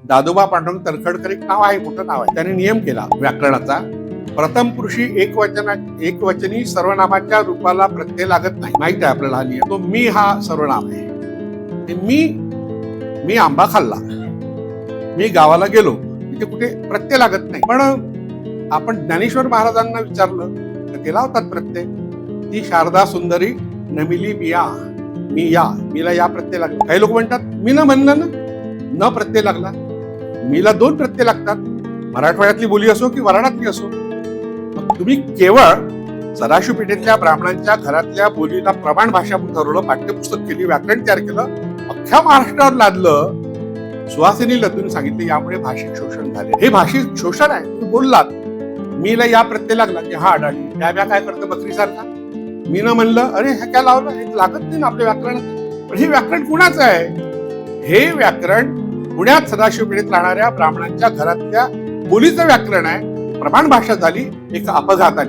दादोबा पांडुरंग तर्खडकर एक नाव आहे, मोठं नाव आहे. त्याने नियम केला व्याकरणाचा, प्रथम पुरुषी एकवचनी सर्वनामाच्या रूपाला प्रत्यय लागत नाही. माहित आहे आपल्याला हा नियम. तो मी हा सर्वनाम आहे. मी आंबा खाल्ला, मी गावाला गेलो, तिथे कुठे प्रत्यय लागत नाही. पण आपण ज्ञानेश्वर महाराजांना विचारलं तर ते लावतात प्रत्यय. ती शारदा सुंदरी नमिली मीला या प्रत्यय लागला. काही लोक म्हणतात मी न म्हणलं ना, न प्रत्यय लागला. मीला 2 प्रत्यय लागतात, मराठवाड्यातली बोली असो की वराडातली असो. तुम्ही केवळ सदाशिव पेठेतल्या ब्राह्मणांच्या घरातल्या बोलीला प्रमाण भाषा म्हणून ठरवलं, पाठ्यपुस्तक केली, व्याकरण तयार केलं, अख्ख्या महाराष्ट्रावर लादलं. सुहासिनी लतून सांगितले यामुळे भाषिक शोषण झाले. हे भाषिक शोषण आहे. तुम्ही बोललात मीला या प्रत्यय लागला की हा अडाणी त्या काय करतं बकरीसारखा. मी न म्हणलं अरे हे काय लावलं, हे लागत नाही ना आपल्या व्याकरणात. पण हे व्याकरण कुणाचं आहे? हे व्याकरण पुण्यात सदाशिव पेठेत राहणाऱ्या ब्राह्मणांच्या घरातल्या बोलीचं व्याकरण आहे. प्रमाण भाषा झाली, एक अपघाताने.